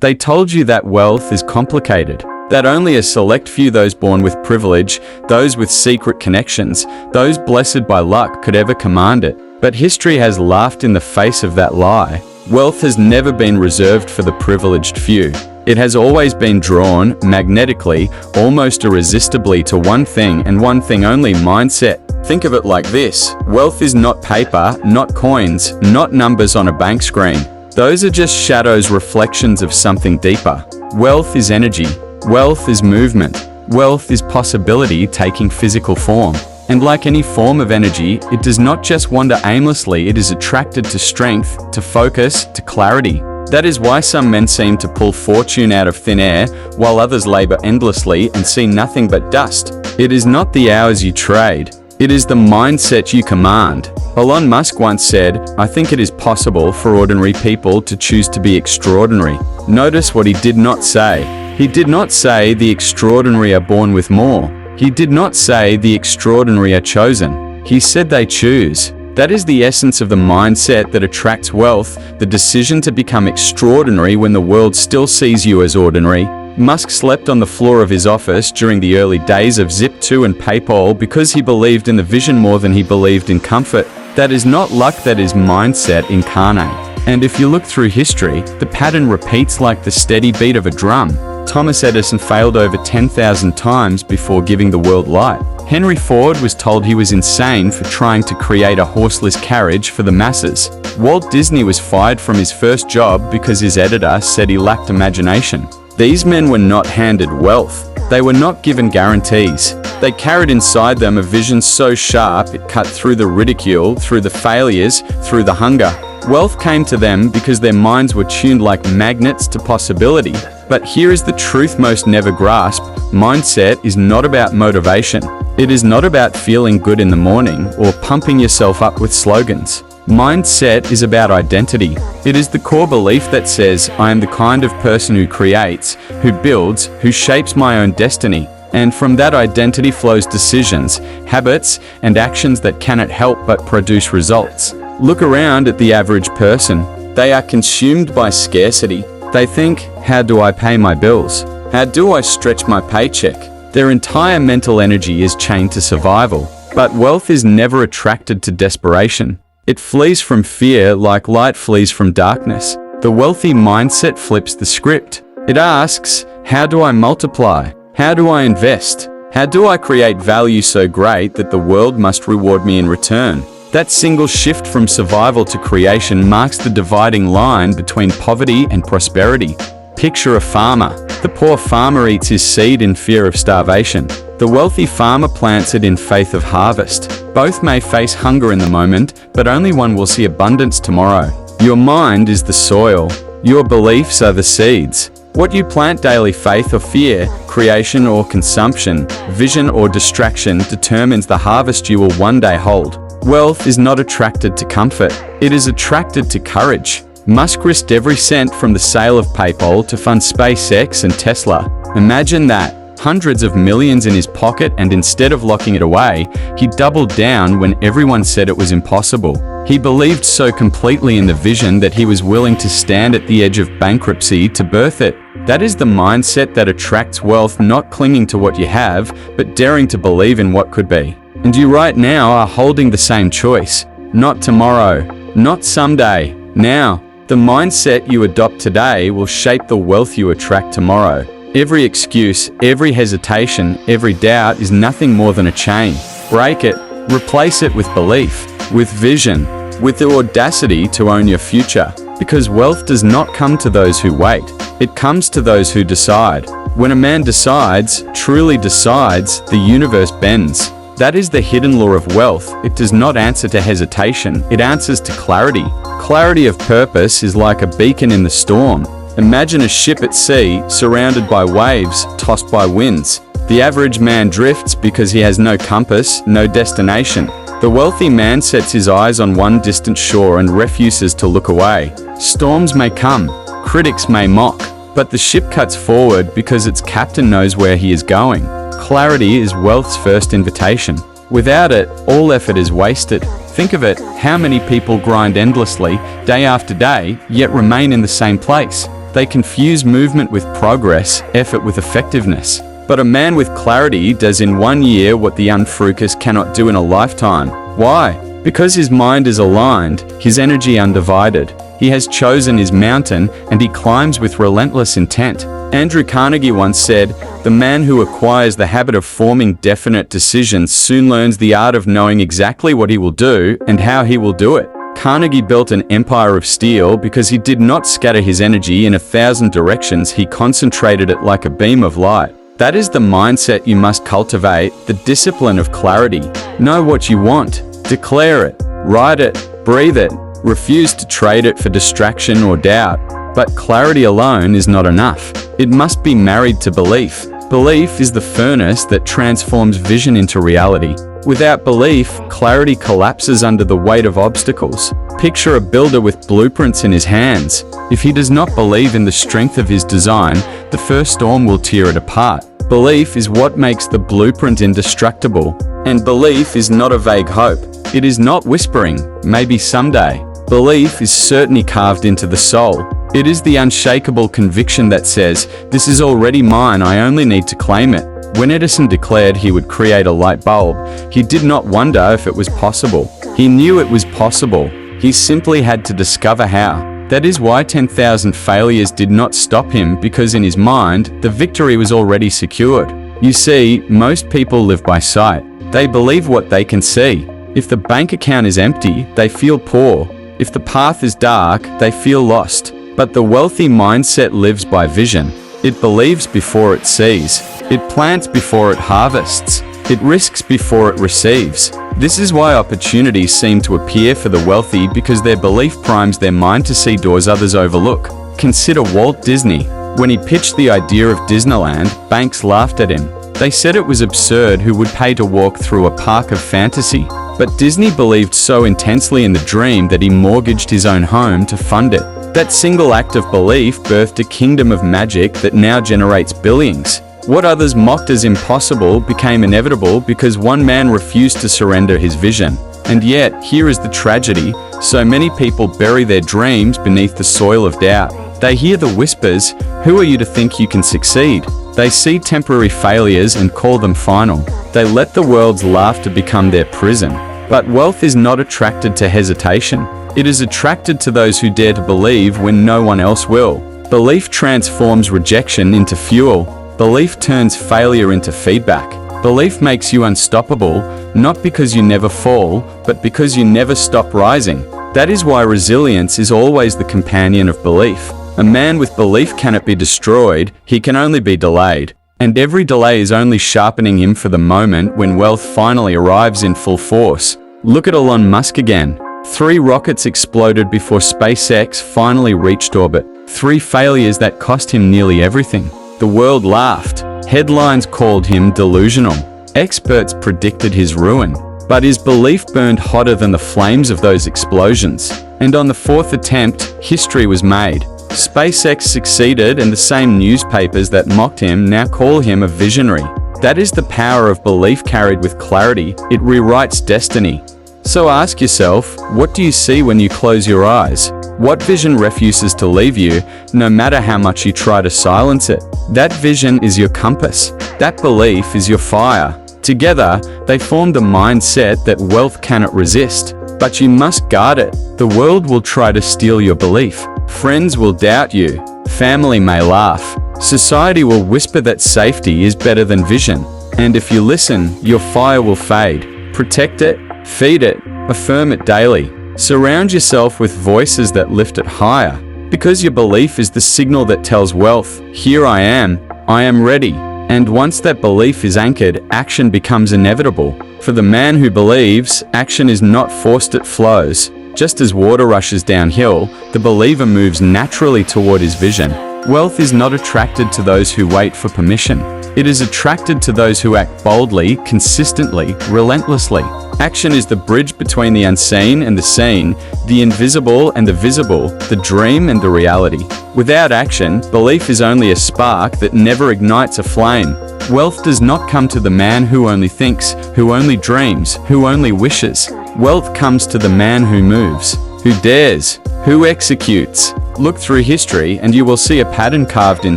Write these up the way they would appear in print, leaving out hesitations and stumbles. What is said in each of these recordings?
They told you that wealth is complicated, that only a select few, those born with privilege, those with secret connections, those blessed by luck, could ever command it. But history has laughed in the face of that lie. Wealth has never been reserved for the privileged few. It has always been drawn, magnetically, almost irresistibly, to one thing and one thing only: mindset. Think of it like this: wealth is not paper, not coins, not numbers on a bank screen. Those are just shadows, reflections of something deeper. Wealth is energy. Wealth is movement. Wealth is possibility taking physical form. And like any form of energy, it does not just wander aimlessly, it is attracted to strength, to focus, to clarity. That is why some men seem to pull fortune out of thin air, while others labor endlessly and see nothing but dust. It is not the hours you trade, it is the mindset you command. Elon Musk once said, "I think it is possible for ordinary people to choose to be extraordinary." Notice what he did not say. He did not say the extraordinary are born with more. He did not say the extraordinary are chosen. He said they choose. That is the essence of the mindset that attracts wealth, the decision to become extraordinary when the world still sees you as ordinary. Musk slept on the floor of his office during the early days of Zip2 and PayPal because he believed in the vision more than he believed in comfort. That is not luck, that is mindset incarnate. And if you look through history, the pattern repeats like the steady beat of a drum. Thomas Edison failed over 10,000 times before giving the world light. Henry Ford was told he was insane for trying to create a horseless carriage for the masses. Walt Disney was fired from his first job because his editor said he lacked imagination. These men were not handed wealth. They were not given guarantees. They carried inside them a vision so sharp it cut through the ridicule, through the failures, through the hunger. Wealth came to them because their minds were tuned like magnets to possibility. But here is the truth most never grasp: mindset is not about motivation. It is not about feeling good in the morning or pumping yourself up with slogans. Mindset is about identity. It is the core belief that says, I am the kind of person who creates, who builds, who shapes my own destiny. And from that identity flows decisions, habits, and actions that cannot help but produce results. Look around at the average person. They are consumed by scarcity. They think, how do I pay my bills? How do I stretch my paycheck? Their entire mental energy is chained to survival. But wealth is never attracted to desperation. It flees from fear like light flees from darkness. The wealthy mindset flips the script. It asks, how do I multiply? How do I invest? How do I create value so great that the world must reward me in return? That single shift from survival to creation marks the dividing line between poverty and prosperity. Picture a farmer. The poor farmer eats his seed in fear of starvation. The wealthy farmer plants it in faith of harvest. Both may face hunger in the moment, but only one will see abundance tomorrow. Your mind is the soil. Your beliefs are the seeds. What you plant daily, faith or fear, creation or consumption, vision or distraction, determines the harvest you will one day hold. Wealth is not attracted to comfort. It is attracted to courage. Musk risked every cent from the sale of PayPal to fund SpaceX and Tesla. Imagine that. Hundreds of millions in his pocket, and instead of locking it away, he doubled down when everyone said it was impossible. He believed so completely in the vision that he was willing to stand at the edge of bankruptcy to birth it. That is the mindset that attracts wealth, not clinging to what you have, but daring to believe in what could be. And you right now are holding the same choice. Not tomorrow, not someday, now. The mindset you adopt today will shape the wealth you attract tomorrow. Every excuse, every hesitation, every doubt is nothing more than a chain. Break it, replace it with belief, with vision, with the audacity to own your future. Because wealth does not come to those who wait, it comes to those who decide. When a man decides, truly decides, the universe bends. That is the hidden law of wealth. It does not answer to hesitation, it answers to clarity. Clarity of purpose is like a beacon in the storm. Imagine a ship at sea, surrounded by waves, tossed by winds. The average man drifts because he has no compass, no destination. The wealthy man sets his eyes on one distant shore and refuses to look away. Storms may come, critics may mock, but the ship cuts forward because its captain knows where he is going. Clarity is wealth's first invitation. Without it, all effort is wasted. Think of it, how many people grind endlessly, day after day, yet remain in the same place? They confuse movement with progress, effort with effectiveness. But a man with clarity does in 1 year what the unfruitful cannot do in a lifetime. Why? Because his mind is aligned, his energy undivided. He has chosen his mountain, and he climbs with relentless intent. Andrew Carnegie once said, "The man who acquires the habit of forming definite decisions soon learns the art of knowing exactly what he will do and how he will do it." Carnegie built an empire of steel because he did not scatter his energy in 1,000 directions, he concentrated it like a beam of light. That is the mindset you must cultivate, the discipline of clarity. Know what you want, declare it, write it, breathe it, refuse to trade it for distraction or doubt. But clarity alone is not enough. It must be married to belief. Belief is the furnace that transforms vision into reality. Without belief, clarity collapses under the weight of obstacles. Picture a builder with blueprints in his hands. If he does not believe in the strength of his design, the first storm will tear it apart. Belief is what makes the blueprint indestructible. And belief is not a vague hope. It is not whispering, maybe someday. Belief is certainty carved into the soul. It is the unshakable conviction that says, "This is already mine, I only need to claim it." When Edison declared he would create a light bulb, he did not wonder if it was possible. He knew it was possible. He simply had to discover how. That is why 10,000 failures did not stop him, because in his mind, the victory was already secured. You see, most people live by sight. They believe what they can see. If the bank account is empty, they feel poor. If the path is dark, they feel lost. But the wealthy mindset lives by vision. It believes before it sees. It plants before it harvests. It risks before it receives. This is why opportunities seem to appear for the wealthy, because their belief primes their mind to see doors others overlook. Consider Walt Disney. When he pitched the idea of Disneyland, banks laughed at him. They said it was absurd, who would pay to walk through a park of fantasy. But Disney believed so intensely in the dream that he mortgaged his own home to fund it. That single act of belief birthed a kingdom of magic that now generates billions. What others mocked as impossible became inevitable because one man refused to surrender his vision. And yet, here is the tragedy. So many people bury their dreams beneath the soil of doubt. They hear the whispers, "Who are you to think you can succeed?" They see temporary failures and call them final. They let the world's laughter become their prison. But wealth is not attracted to hesitation. It is attracted to those who dare to believe when no one else will. Belief transforms rejection into fuel. Belief turns failure into feedback. Belief makes you unstoppable, not because you never fall, but because you never stop rising. That is why resilience is always the companion of belief. A man with belief cannot be destroyed, he can only be delayed. And every delay is only sharpening him for the moment when wealth finally arrives in full force. Look at Elon Musk again. 3 rockets exploded before SpaceX finally reached orbit. 3 failures that cost him nearly everything. The world laughed. Headlines called him delusional. Experts predicted his ruin. But his belief burned hotter than the flames of those explosions. And on the 4th attempt, history was made. SpaceX succeeded, and the same newspapers that mocked him now call him a visionary. That is the power of belief carried with clarity. It rewrites destiny. So ask yourself, what do you see when you close your eyes? What vision refuses to leave you, no matter how much you try to silence it? That vision is your compass. That belief is your fire. Together, they form the mindset that wealth cannot resist. But you must guard it. The world will try to steal your belief. Friends will doubt you. Family may laugh. Society will whisper that safety is better than vision. And if you listen, your fire will fade. Protect it, feed it, affirm it daily. Surround yourself with voices that lift it higher. Because your belief is the signal that tells wealth, "Here I am ready." And once that belief is anchored, action becomes inevitable. For the man who believes, action is not forced, it flows. Just as water rushes downhill, the believer moves naturally toward his vision. Wealth is not attracted to those who wait for permission. It is attracted to those who act boldly, consistently, relentlessly. Action is the bridge between the unseen and the seen, the invisible and the visible, the dream and the reality. Without action, belief is only a spark that never ignites a flame. Wealth does not come to the man who only thinks, who only dreams, who only wishes. Wealth comes to the man who moves, who dares, Who executes? Look through history and you will see a pattern carved in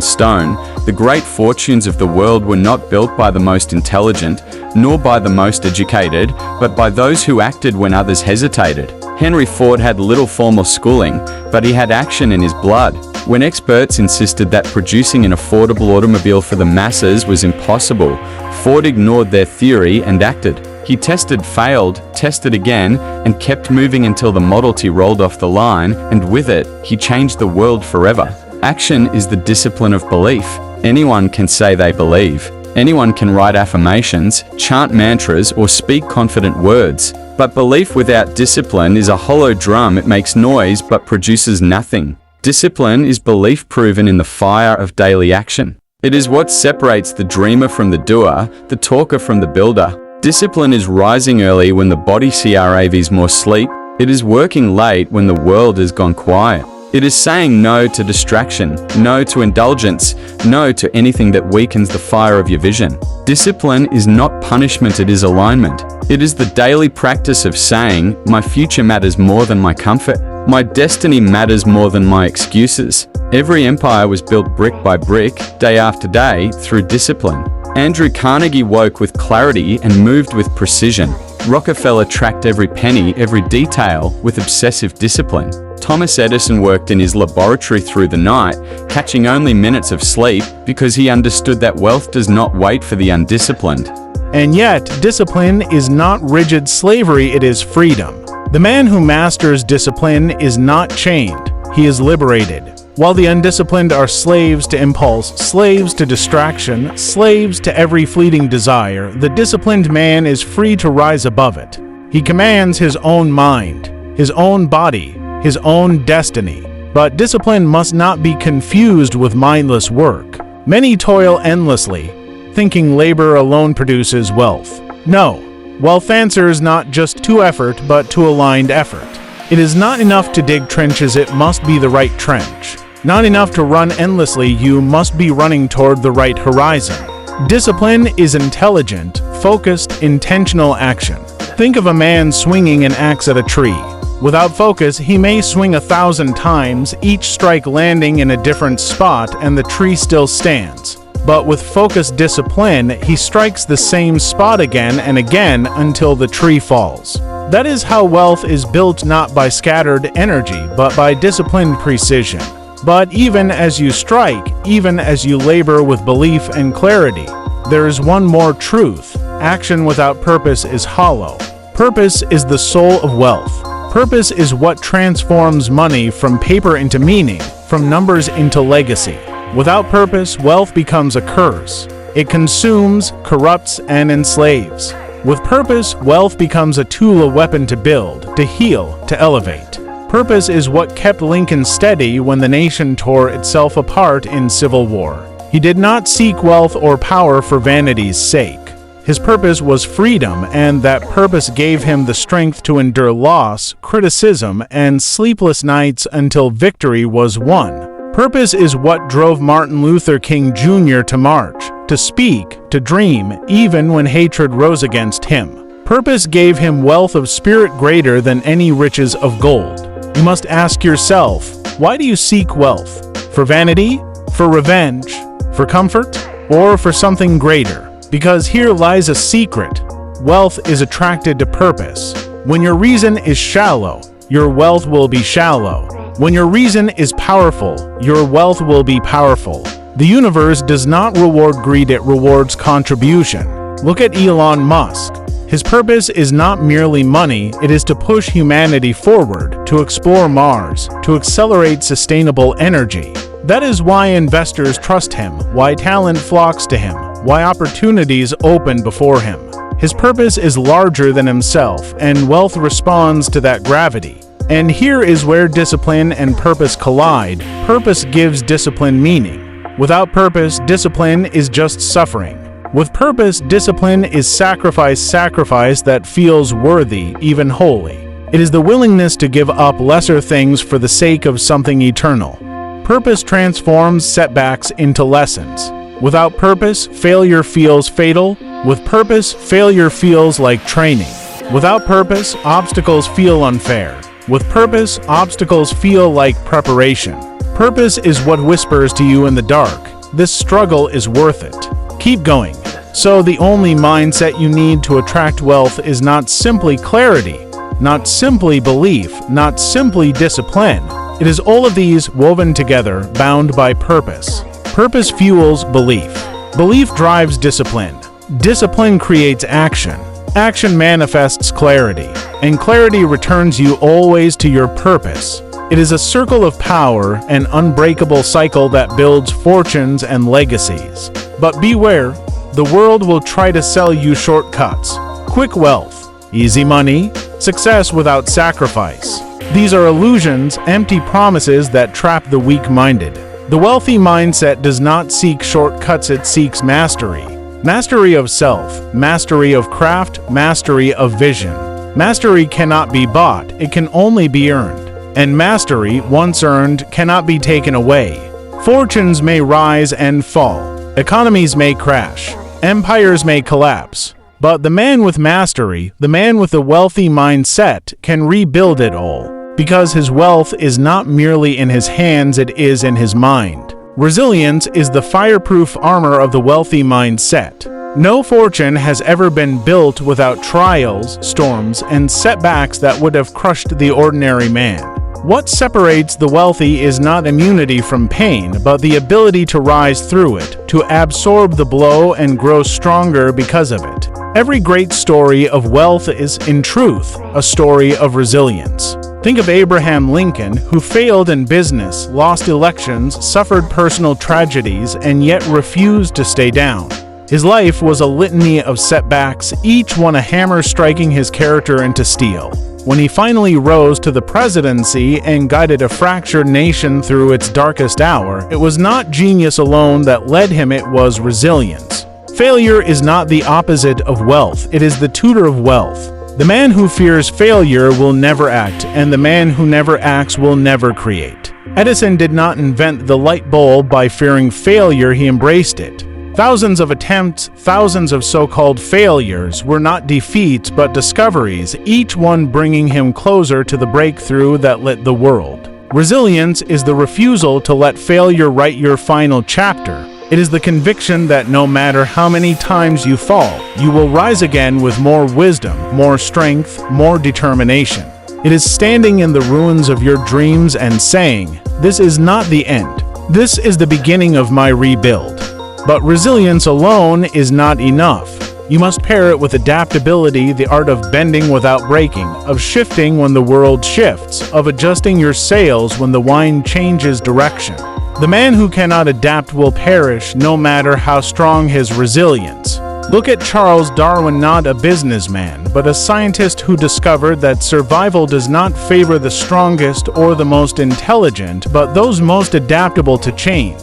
stone. The great fortunes of the world were not built by the most intelligent, nor by the most educated, but by those who acted when others hesitated. Henry Ford had little formal schooling, but he had action in his blood. When experts insisted that producing an affordable automobile for the masses was impossible, Ford ignored their theory and acted. He tested, failed, tested again, and kept moving until the Model T rolled off the line, and with it, he changed the world forever. Action is the discipline of belief. Anyone can say they believe. Anyone can write affirmations, chant mantras, or speak confident words. But belief without discipline is a hollow drum. It makes noise but produces nothing. Discipline is belief proven in the fire of daily action. It is what separates the dreamer from the doer, the talker from the builder. Discipline is rising early when the body craves more sleep. It is working late when the world has gone quiet. It is saying no to distraction, no to indulgence, no to anything that weakens the fire of your vision. Discipline is not punishment, it is alignment. It is the daily practice of saying, my future matters more than my comfort. My destiny matters more than my excuses. Every empire was built brick by brick, day after day, through discipline. Andrew Carnegie woke with clarity and moved with precision. Rockefeller tracked every penny, every detail, with obsessive discipline. Thomas Edison worked in his laboratory through the night, catching only minutes of sleep because he understood that wealth does not wait for the undisciplined. And yet, discipline is not rigid slavery, it is freedom. The man who masters discipline is not chained, he is liberated. While the undisciplined are slaves to impulse, slaves to distraction, slaves to every fleeting desire, the disciplined man is free to rise above it. He commands his own mind, his own body, his own destiny. But discipline must not be confused with mindless work. Many toil endlessly, thinking labor alone produces wealth. No, wealth answers not just to effort, but to aligned effort. It is not enough to dig trenches, it must be the right trench. Not enough to run endlessly, you must be running toward the right horizon. Discipline is intelligent, focused, intentional action. Think of a man swinging an axe at a tree. Without focus, he may swing 1,000 times, each strike landing in a different spot, and the tree still stands. But with focused discipline, he strikes the same spot again and again until the tree falls. That is how wealth is built, not by scattered energy, but by disciplined precision. But even as you strike, even as you labor with belief and clarity, there is one more truth. Action without purpose is hollow. Purpose is the soul of wealth. Purpose is what transforms money from paper into meaning, from numbers into legacy. Without purpose, wealth becomes a curse. It consumes, corrupts, and enslaves. With purpose, wealth becomes a tool, a weapon to build, to heal, to elevate. Purpose is what kept Lincoln steady when the nation tore itself apart in civil war. He did not seek wealth or power for vanity's sake. His purpose was freedom, and that purpose gave him the strength to endure loss, criticism, and sleepless nights until victory was won. Purpose is what drove Martin Luther King Jr. to march, to speak, to dream, even when hatred rose against him. Purpose gave him wealth of spirit greater than any riches of gold. You must ask yourself, why do you seek wealth? For vanity? For revenge? For comfort? Or for something greater? Because here lies a secret. Wealth is attracted to purpose. When your reason is shallow, your wealth will be shallow. When your reason is powerful, your wealth will be powerful. The universe does not reward greed, it rewards contribution. Look at Elon Musk. His purpose is not merely money, it is to push humanity forward, to explore Mars, to accelerate sustainable energy. That is why investors trust him, why talent flocks to him, why opportunities open before him. His purpose is larger than himself, and wealth responds to that gravity. And here is where discipline and purpose collide. Purpose gives discipline meaning. Without purpose, discipline is just suffering. With purpose, discipline is sacrifice that feels worthy, even holy. It is the willingness to give up lesser things for the sake of something eternal. Purpose transforms setbacks into lessons. Without purpose, failure feels fatal. With purpose, failure feels like training. Without purpose, obstacles feel unfair. With purpose, obstacles feel like preparation. Purpose is what whispers to you in the dark, "This struggle is worth it. Keep going." So the only mindset you need to attract wealth is not simply clarity, not simply belief, not simply discipline. It is all of these woven together, bound by purpose. Purpose fuels belief. Belief drives discipline. Discipline creates action. Action manifests clarity, and clarity returns you always to your purpose. It is a circle of power, an unbreakable cycle that builds fortunes and legacies. But beware, the world will try to sell you shortcuts. Quick wealth, easy money, success without sacrifice. These are illusions, empty promises that trap the weak-minded. The wealthy mindset does not seek shortcuts, it seeks mastery. Mastery of self, mastery of craft, mastery of vision. Mastery cannot be bought, it can only be earned. And mastery, once earned, cannot be taken away. Fortunes may rise and fall. Economies may crash. Empires may collapse. But the man with mastery, the man with a wealthy mindset, can rebuild it all. Because his wealth is not merely in his hands, it is in his mind. Resilience is the fireproof armor of the wealthy mindset. No fortune has ever been built without trials, storms, and setbacks that would have crushed the ordinary man. What separates the wealthy is not immunity from pain, but the ability to rise through it, to absorb the blow and grow stronger because of it. Every great story of wealth is, in truth, a story of resilience. Think of Abraham Lincoln, who failed in business, lost elections, suffered personal tragedies, and yet refused to stay down. His life was a litany of setbacks, each one a hammer striking his character into steel. When he finally rose to the presidency and guided a fractured nation through its darkest hour, it was not genius alone that led him, it was resilience. Failure is not the opposite of wealth, it is the tutor of wealth. The man who fears failure will never act, and the man who never acts will never create. Edison did not invent the light bulb by fearing failure, he embraced it. Thousands of attempts, thousands of so-called failures were not defeats but discoveries, each one bringing him closer to the breakthrough that lit the world. Resilience is the refusal to let failure write your final chapter. It is the conviction that no matter how many times you fall, you will rise again with more wisdom, more strength, more determination. It is standing in the ruins of your dreams and saying, "This is not the end. This is the beginning of my rebuild." But resilience alone is not enough. You must pair it with adaptability, the art of bending without breaking, of shifting when the world shifts, of adjusting your sails when the wind changes direction. The man who cannot adapt will perish, no matter how strong his resilience. Look at Charles Darwin, not a businessman, but a scientist who discovered that survival does not favor the strongest or the most intelligent, but those most adaptable to change.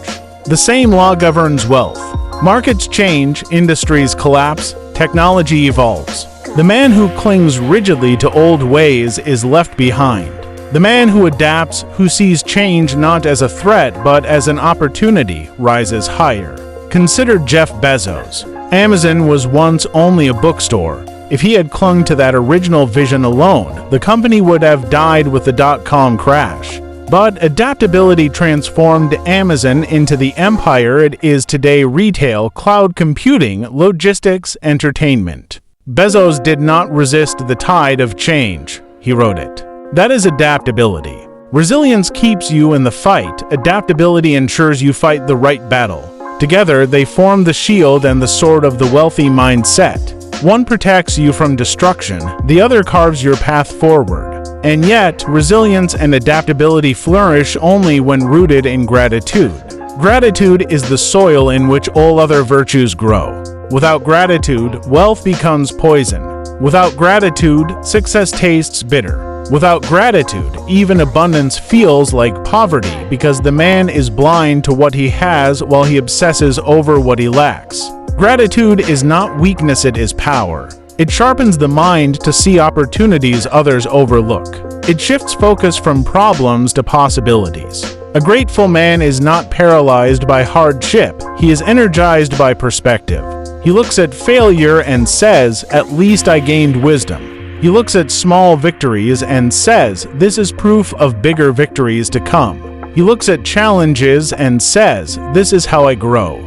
The same law governs wealth. Markets change, industries collapse, technology evolves. The man who clings rigidly to old ways is left behind. The man who adapts, who sees change not as a threat but as an opportunity, rises higher. Consider Jeff Bezos. Amazon was once only a bookstore. If he had clung to that original vision alone, the company would have died with the dot-com crash. But adaptability transformed Amazon into the empire it is today: retail, cloud computing, logistics, entertainment. Bezos did not resist the tide of change. He rode it. That is adaptability. Resilience keeps you in the fight. Adaptability ensures you fight the right battle. Together, they form the shield and the sword of the wealthy mindset. One protects you from destruction, the other carves your path forward. And yet, resilience and adaptability flourish only when rooted in gratitude. Gratitude is the soil in which all other virtues grow. Without gratitude, wealth becomes poison. Without gratitude, success tastes bitter. Without gratitude, even abundance feels like poverty because the man is blind to what he has while he obsesses over what he lacks. Gratitude is not weakness, it is power. It sharpens the mind to see opportunities others overlook. It shifts focus from problems to possibilities. A grateful man is not paralyzed by hardship, he is energized by perspective. He looks at failure and says, "At least I gained wisdom." He He looks at small victories and says, "This is proof of bigger victories to come." He looks at challenges and says, "This is how I grow."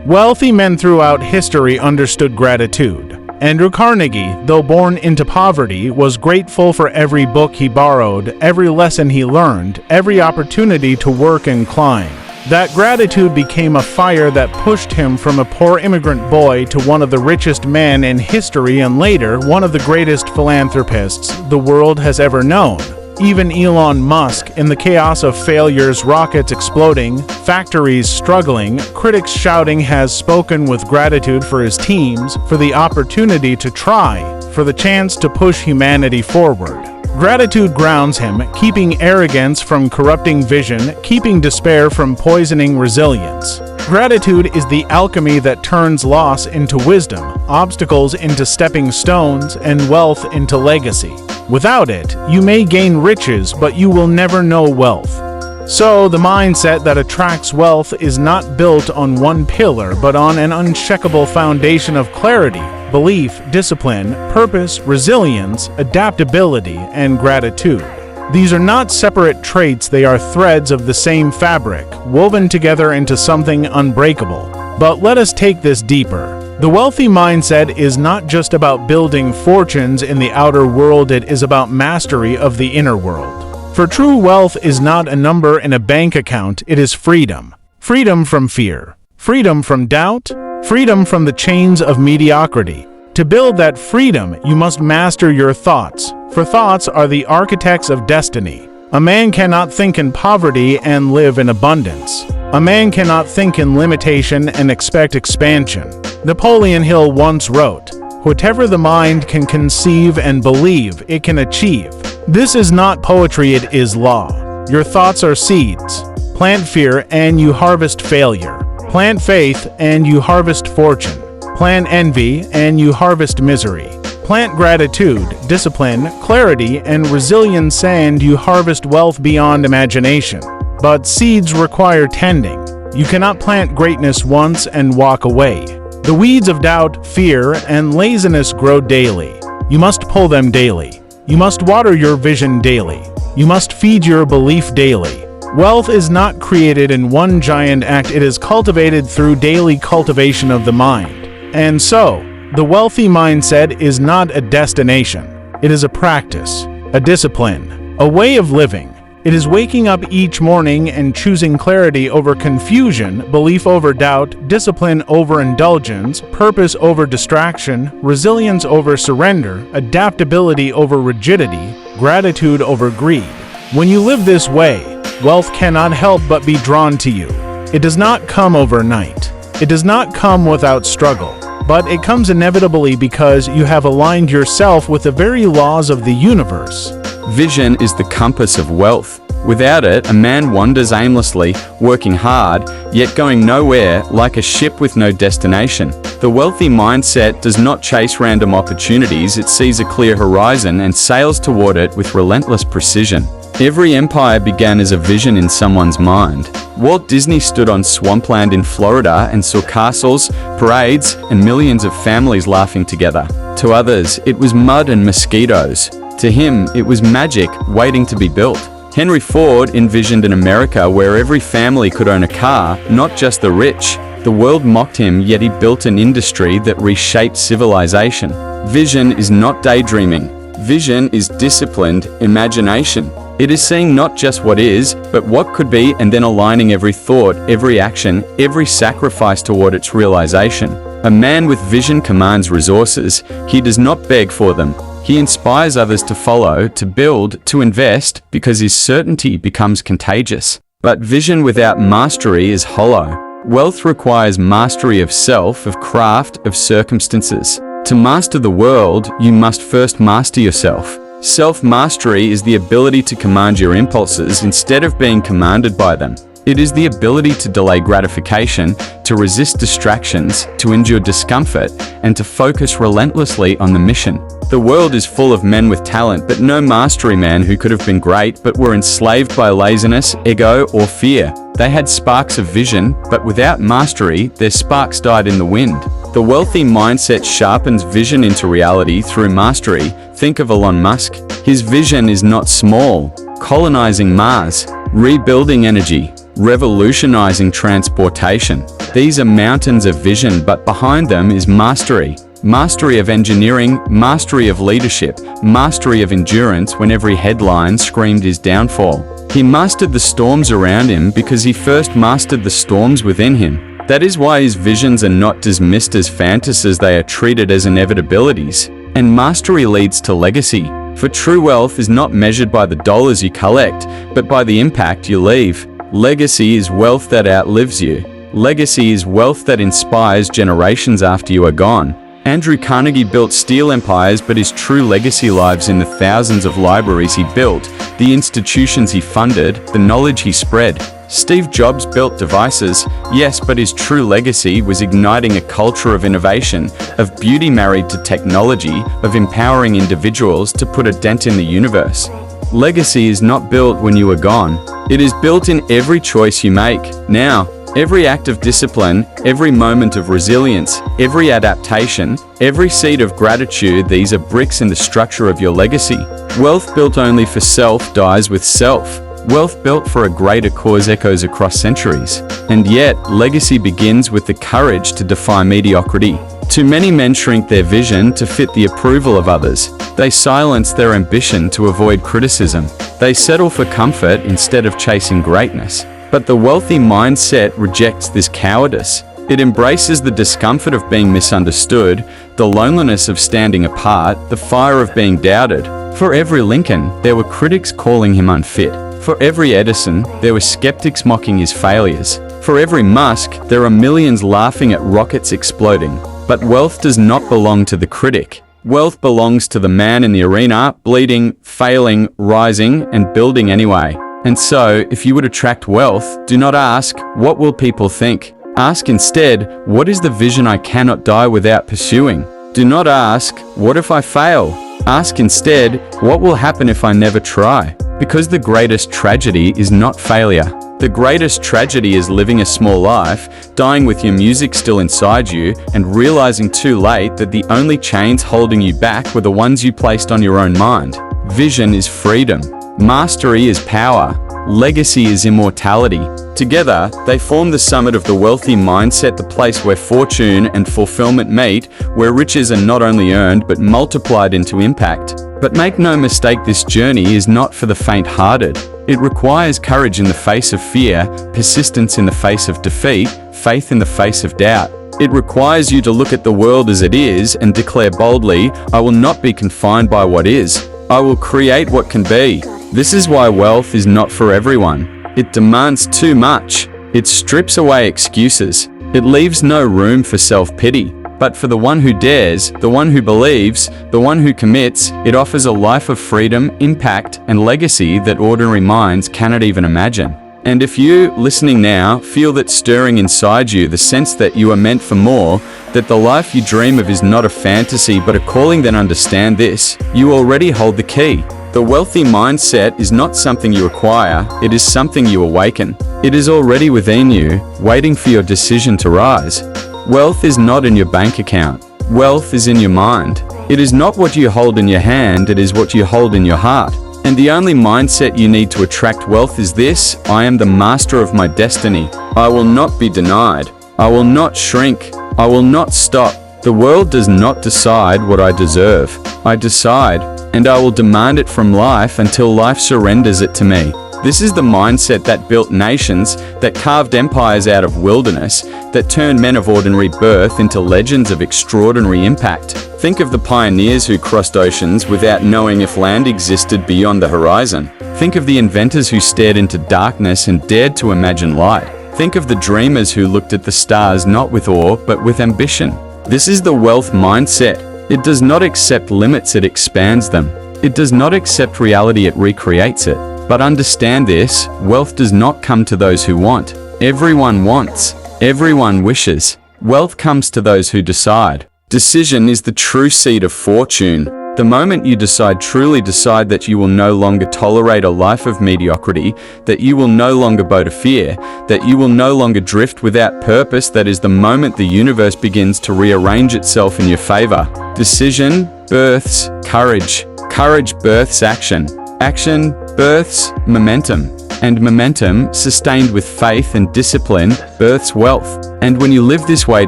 Wealthy men throughout history understood gratitude. Andrew Carnegie, though born into poverty, was grateful for every book he borrowed, every lesson he learned, every opportunity to work and climb. That gratitude became a fire that pushed him from a poor immigrant boy to one of the richest men in history and later one of the greatest philanthropists the world has ever known. Even Elon Musk, in the chaos of failures, rockets exploding, factories struggling, critics shouting, has spoken with gratitude for his teams, for the opportunity to try, for the chance to push humanity forward. Gratitude grounds him, keeping arrogance from corrupting vision, keeping despair from poisoning resilience. Gratitude is the alchemy that turns loss into wisdom, obstacles into stepping stones, and wealth into legacy. Without it, you may gain riches, but you will never know wealth. So, the mindset that attracts wealth is not built on one pillar, but on an unshakable foundation of clarity, belief, discipline, purpose, resilience, adaptability, and gratitude. These are not separate traits, they are threads of the same fabric, woven together into something unbreakable. But let us take this deeper. The wealthy mindset is not just about building fortunes in the outer world, it is about mastery of the inner world. For true wealth is not a number in a bank account, it is freedom. Freedom from fear. Freedom from doubt. Freedom from the chains of mediocrity. To build that freedom, you must master your thoughts, for thoughts are the architects of destiny. A man cannot think in poverty and live in abundance. A man cannot think in limitation and expect expansion. Napoleon Hill once wrote, "Whatever the mind can conceive and believe, it can achieve." This is not poetry, it is law. Your thoughts are seeds. Plant fear and you harvest failure. Plant faith and you harvest fortune. Plant envy and you harvest misery. Plant gratitude, discipline, clarity, and resilience and you harvest wealth beyond imagination. But seeds require tending. You cannot plant greatness once and walk away. The weeds of doubt, fear, and laziness grow daily. You must pull them daily. You must water your vision daily. You must feed your belief daily. Wealth is not created in one giant act, it is cultivated through daily cultivation of the mind. And so, the wealthy mindset is not a destination. It is a practice, a discipline, a way of living. It is waking up each morning and choosing clarity over confusion, belief over doubt, discipline over indulgence, purpose over distraction, resilience over surrender, adaptability over rigidity, gratitude over greed. When you live this way, wealth cannot help but be drawn to you. It does not come overnight. It does not come without struggle, but it comes inevitably because you have aligned yourself with the very laws of the universe. Vision is the compass of wealth. Without it, a man wanders aimlessly, working hard, yet going nowhere, like a ship with no destination. The wealthy mindset does not chase random opportunities, it sees a clear horizon and sails toward it with relentless precision. Every empire began as a vision in someone's mind. Walt Disney stood on swampland in Florida and saw castles, parades, and millions of families laughing together. To others, it was mud and mosquitoes. To him, it was magic waiting to be built. Henry Ford envisioned an America where every family could own a car, not just the rich. The world mocked him, yet he built an industry that reshaped civilization. Vision is not daydreaming. Vision is disciplined imagination. It is seeing not just what is, but what could be, and then aligning every thought, every action, every sacrifice toward its realization. A man with vision commands resources. He does not beg for them. He inspires others to follow, to build, to invest, because his certainty becomes contagious. But vision without mastery is hollow. Wealth requires mastery of self, of craft, of circumstances. To master the world, you must first master yourself. Self-mastery is the ability to command your impulses instead of being commanded by them. It is the ability to delay gratification, to resist distractions, to endure discomfort, and to focus relentlessly on the mission. The world is full of men with talent, but no mastery man who could have been great but were enslaved by laziness, ego, or fear. They had sparks of vision, but without mastery, their sparks died in the wind. The wealthy mindset sharpens vision into reality through mastery. Think of Elon Musk. His vision is not small: colonizing Mars, rebuilding energy, revolutionizing transportation. These are mountains of vision, but behind them is mastery. Mastery of engineering, mastery of leadership, mastery of endurance when every headline screamed his downfall. He mastered the storms around him because he first mastered the storms within him. That is why his visions are not dismissed as fantasies, they are treated as inevitabilities. And mastery leads to legacy. For true wealth is not measured by the dollars you collect, but by the impact you leave. Legacy is wealth that outlives you. Legacy is wealth that inspires generations after you are gone. Andrew Carnegie built steel empires, but his true legacy lives in the thousands of libraries he built, the institutions he funded, the knowledge he spread. Steve Jobs built devices, yes, but his true legacy was igniting a culture of innovation, of beauty married to technology, of empowering individuals to put a dent in the universe. Legacy is not built when you are gone. It is built in every choice you make now. Every act of discipline, every moment of resilience, every adaptation, every seed of gratitude, these are bricks in the structure of your legacy. Wealth built only for self dies with self. Wealth built for a greater cause echoes across centuries. And yet, legacy begins with the courage to defy mediocrity. Too many men shrink their vision to fit the approval of others. They silence their ambition to avoid criticism. They settle for comfort instead of chasing greatness. But the wealthy mindset rejects this cowardice. It embraces the discomfort of being misunderstood, the loneliness of standing apart, the fire of being doubted. For every Lincoln, there were critics calling him unfit. For every Edison, there were skeptics mocking his failures. For every Musk, there are millions laughing at rockets exploding. But wealth does not belong to the critic. Wealth belongs to the man in the arena, bleeding, failing, rising, and building anyway. And so, if you would attract wealth, do not ask, what will people think? Ask instead, what is the vision I cannot die without pursuing? Do not ask, what if I fail? Ask instead, what will happen if I never try? Because the greatest tragedy is not failure. The greatest tragedy is living a small life, dying with your music still inside you, and realizing too late that the only chains holding you back were the ones you placed on your own mind. Vision is freedom. Mastery is power. Legacy is immortality. Together, they form the summit of the wealthy mindset, the place where fortune and fulfillment meet, where riches are not only earned but multiplied into impact. But make no mistake, this journey is not for the faint-hearted. It requires courage in the face of fear, persistence in the face of defeat, faith in the face of doubt. It requires you to look at the world as it is and declare boldly, I will not be confined by what is. I will create what can be. This is why wealth is not for everyone. It demands too much. It strips away excuses. It leaves no room for self-pity. But for the one who dares, the one who believes, the one who commits, it offers a life of freedom, impact, and legacy that ordinary minds cannot even imagine. And if you, listening now, feel that stirring inside you, the sense that you are meant for more, that the life you dream of is not a fantasy but a calling, then understand this: you already hold the key. The wealthy mindset is not something you acquire, it is something you awaken. It is already within you, waiting for your decision to rise. Wealth is not in your bank account. Wealth is in your mind. It is not what you hold in your hand, it is what you hold in your heart. And the only mindset you need to attract wealth is this: I am the master of my destiny. I will not be denied. I will not shrink. I will not stop. The world does not decide what I deserve. I decide, and I will demand it from life until life surrenders it to me. This is the mindset that built nations, that carved empires out of wilderness, that turned men of ordinary birth into legends of extraordinary impact. Think of the pioneers who crossed oceans without knowing if land existed beyond the horizon. Think of the inventors who stared into darkness and dared to imagine light. Think of the dreamers who looked at the stars not with awe, but with ambition. This is the wealth mindset. It does not accept limits, it expands them. It does not accept reality, it recreates it. But understand this: wealth does not come to those who want. Everyone wants. Everyone wishes. Wealth comes to those who decide. Decision is the true seed of fortune. The moment you truly decide that you will no longer tolerate a life of mediocrity, that you will no longer bow to fear, that you will no longer drift without purpose, that is the moment the universe begins to rearrange itself in your favor. Decision births courage. Courage births action. Action births momentum. And momentum, sustained with faith and discipline, births wealth. And when you live this way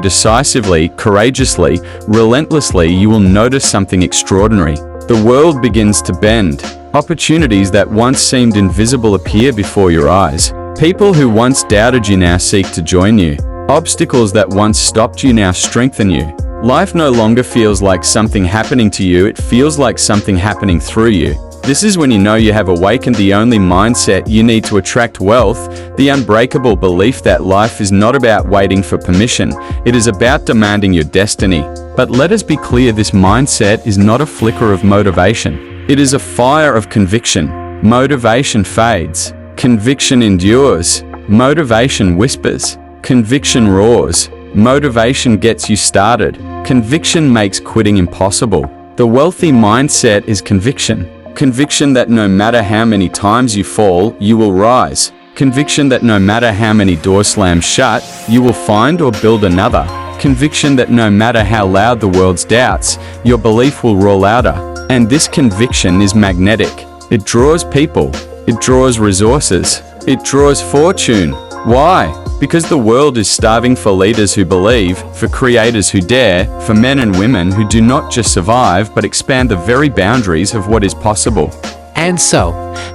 decisively, courageously, relentlessly, you will notice something extraordinary. The world begins to bend. Opportunities that once seemed invisible appear before your eyes. People who once doubted you now seek to join you. Obstacles that once stopped you now strengthen you. Life no longer feels like something happening to you, it feels like something happening through you. This is when you know you have awakened the only mindset you need to attract wealth, the unbreakable belief that life is not about waiting for permission, it is about demanding your destiny. But let us be clear, this mindset is not a flicker of motivation. It is a fire of conviction. Motivation fades. Conviction endures. Motivation whispers. Conviction roars. Motivation gets you started. Conviction makes quitting impossible. The wealthy mindset is conviction. Conviction that no matter how many times you fall, you will rise. Conviction that no matter how many doors slam shut, you will find or build another. Conviction that no matter how loud the world's doubts, your belief will roar louder. And this conviction is magnetic. It draws people. It draws resources. It draws fortune. Why? Because the world is starving for leaders who believe, for creators who dare, for men and women who do not just survive but expand the very boundaries of what is possible. And so,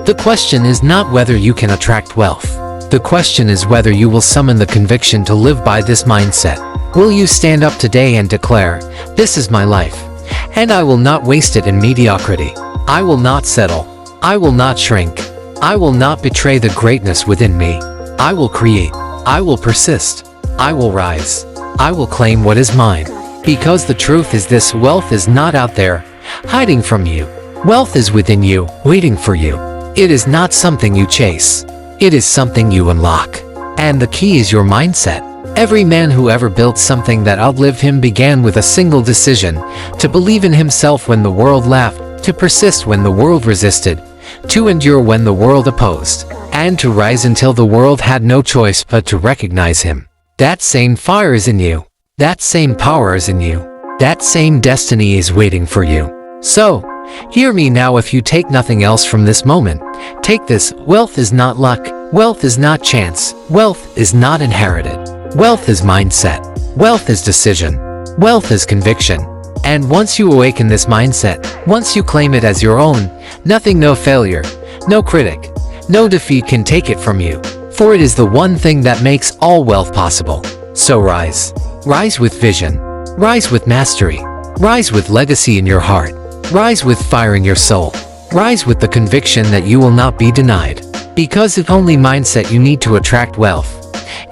the question is not whether you can attract wealth. The question is whether you will summon the conviction to live by this mindset. Will you stand up today and declare, "This is my life, and I will not waste it in mediocrity. I will not settle. I will not shrink. I will not betray the greatness within me. I will create. I will persist. I will rise. I will claim what is mine." Because the truth is this: wealth is not out there, hiding from you. Wealth is within you, waiting for you. It is not something you chase. It is something you unlock. And the key is your mindset. Every man who ever built something that outlived him began with a single decision: to believe in himself when the world laughed, to persist when the world resisted, to endure when the world opposed, and to rise until the world had no choice but to recognize him. That same fire is in you. That same power is in you. That same destiny is waiting for you. So, hear me now. If you take nothing else from this moment, take this: wealth is not luck. Wealth is not chance. Wealth is not inherited. Wealth is mindset. Wealth is decision. Wealth is conviction. And once you awaken this mindset, once you claim it as your own, nothing, no failure, no critic, no defeat can take it from you. For it is the one thing that makes all wealth possible. So rise. Rise with vision. Rise with mastery. Rise with legacy in your heart. Rise with fire in your soul. Rise with the conviction that you will not be denied. Because the only mindset you need to attract wealth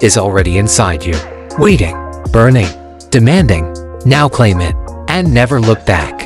is already inside you. Waiting, burning, demanding. Now claim it, and never look back.